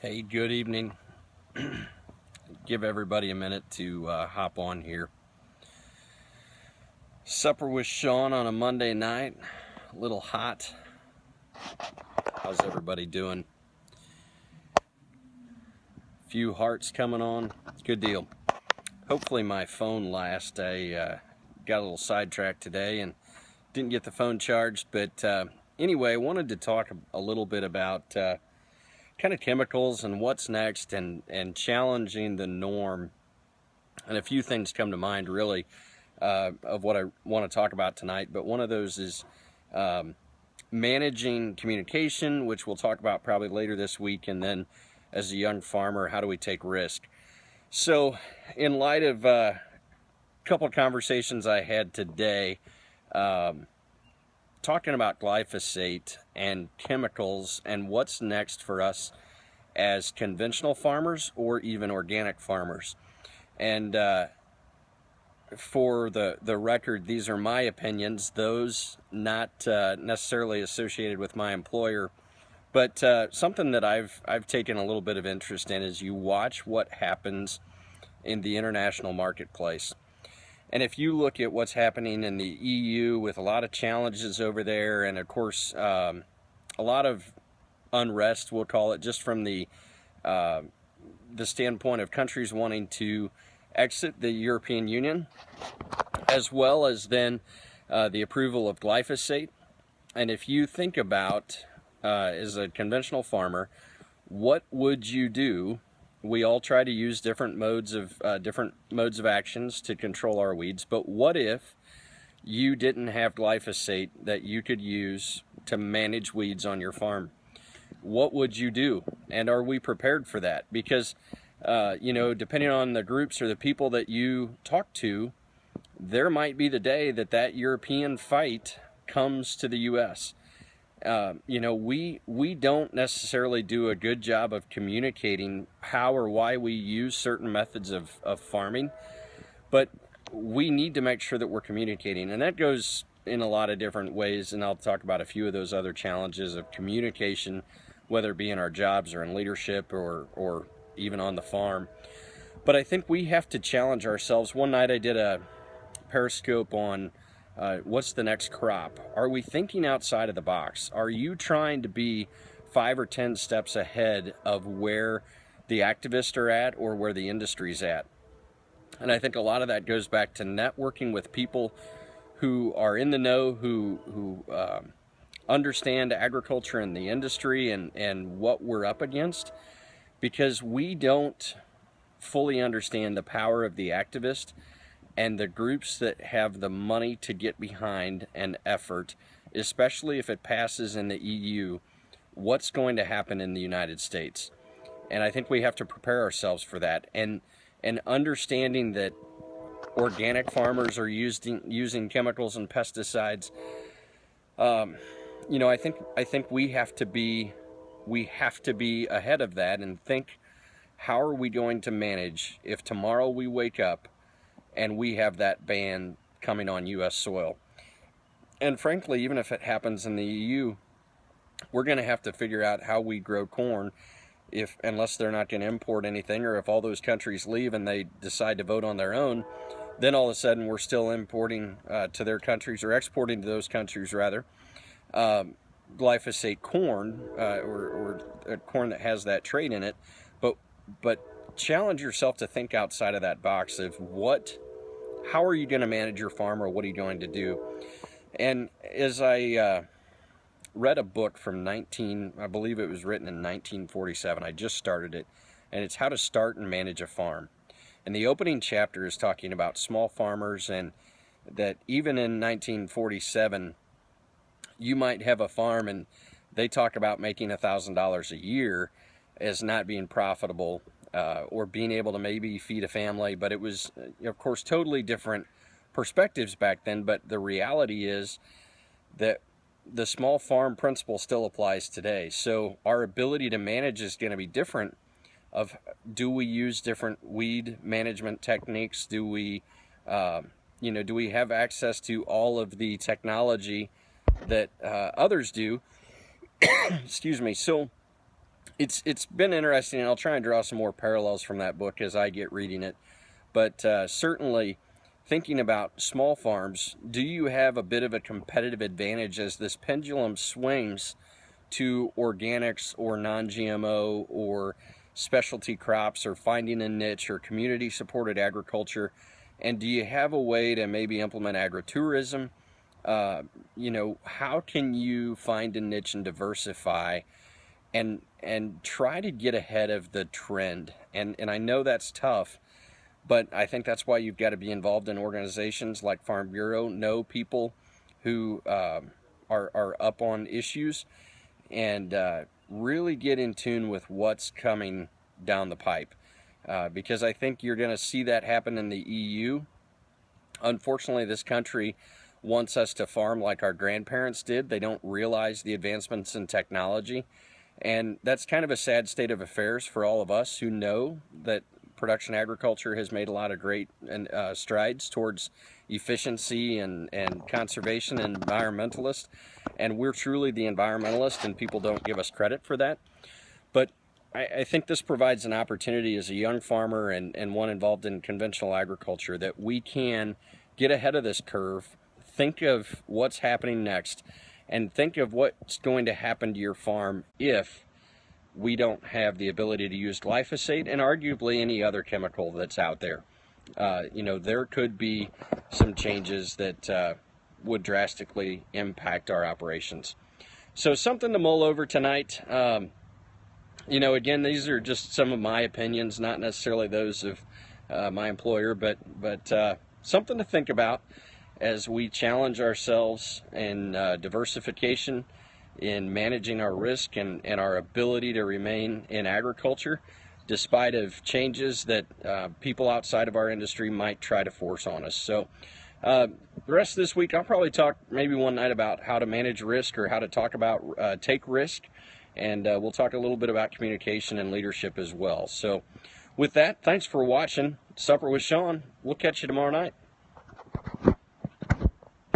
Hey, good evening. Give everybody a minute to hop on here. Supper with Sean on a Monday night. A little hot. How's everybody doing? Few hearts coming on. Good deal. Hopefully my phone lasts. I got a little sidetracked today and didn't get the phone charged. But anyway, I wanted to talk a little bit about kind of chemicals and what's next and challenging the norm. And a few things come to mind really of what I want to talk about tonight. But one of those is managing communication, which we'll talk about probably later this week. And then as a young farmer, how do we take risk? So in light of a couple of conversations I had today, talking about glyphosate and chemicals and what's next for us as conventional farmers or even organic farmers. And for the record, these are my opinions, those not necessarily associated with my employer, but something that I've taken a little bit of interest in is you watch what happens in the international marketplace. And if you look at what's happening in the EU with a lot of challenges over there, and of course a lot of unrest, we'll call it, just from the standpoint of countries wanting to exit the European Union, as well as then the approval of glyphosate. And if you think about, as a conventional farmer, what would you do? We all try to use different modes of actions to control our weeds, but what if you didn't have glyphosate that you could use to manage weeds on your farm? What would you do? And are we prepared for that? Because depending on the groups or the people that you talk to, there might be the day that European fight comes to the U.S. We don't necessarily do a good job of communicating how or why we use certain methods of farming, but we need to make sure that we're communicating. And that goes in a lot of different ways, and I'll talk about a few of those other challenges of communication, whether it be in our jobs or in leadership or even on the farm. But I think we have to challenge ourselves. One night I did a Periscope on what's the next crop? Are we thinking outside of the box? Are you trying to be 5 or 10 steps ahead of where the activists are at or where the industry's at? And I think a lot of that goes back to networking with people who are in the know, who understand agriculture and the industry and what we're up against, because we don't fully understand the power of the activist and the groups that have the money to get behind an effort, especially if it passes in the EU, what's going to happen in the United States. And I think we have to prepare ourselves for that. And understanding that organic farmers are using chemicals and pesticides, I think we have to be ahead of that and think, how are we going to manage if tomorrow we wake up and we have that ban coming on U.S. soil? And frankly, even if it happens in the EU, we're going to have to figure out how we grow corn, unless they're not going to import anything, or if all those countries leave and they decide to vote on their own, then all of a sudden we're still importing to their countries, or exporting to those countries rather, glyphosate corn, or corn that has that trait in it. But challenge yourself to think outside of that box of how are you going to manage your farm, or what are you going to do? And as I read a book from I believe it was written in 1947, I just started it, and it's How to Start and Manage a Farm. And the opening chapter is talking about small farmers, and that even in 1947, you might have a farm and they talk about making $1,000 a year as not being profitable, or being able to maybe feed a family. But it was, of course, totally different perspectives back then. But the reality is that the small farm principle still applies today. So our ability to manage is going to be different. Do we use different weed management techniques? Do we have access to all of the technology that others do? Excuse me. So it's been interesting, and I'll try and draw some more parallels from that book as I get reading it. But certainly, thinking about small farms, do you have a bit of a competitive advantage as this pendulum swings to organics or non-GMO or specialty crops or finding a niche or community-supported agriculture? And do you have a way to maybe implement agritourism? You know, how can you find a niche and diversify and try to get ahead of the trend? And I know that's tough, but I think that's why you've got to be involved in organizations like Farm Bureau, know people who are up on issues, and really get in tune with what's coming down the pipe. Because I think you're going to see that happen in the EU. Unfortunately, this country wants us to farm like our grandparents did. They don't realize the advancements in technology. And that's kind of a sad state of affairs for all of us who know that production agriculture has made a lot of great strides towards efficiency and conservation and environmentalist. And we're truly the environmentalist, and people don't give us credit for that. But I think this provides an opportunity as a young farmer and one involved in conventional agriculture that we can get ahead of this curve, think of what's happening next, and think of what's going to happen to your farm if we don't have the ability to use glyphosate and arguably any other chemical that's out there. You know, there could be some changes that would drastically impact our operations. So something to mull over tonight. You know, again, these are just some of my opinions, not necessarily those of my employer, but something to think about as we challenge ourselves in diversification, in managing our risk and our ability to remain in agriculture, despite of changes that people outside of our industry might try to force on us. So the rest of this week, I'll probably talk maybe one night about how to manage risk or how to talk about take risk. And we'll talk a little bit about communication and leadership as well. So with that, thanks for watching Supper with Sean. We'll catch you tomorrow night.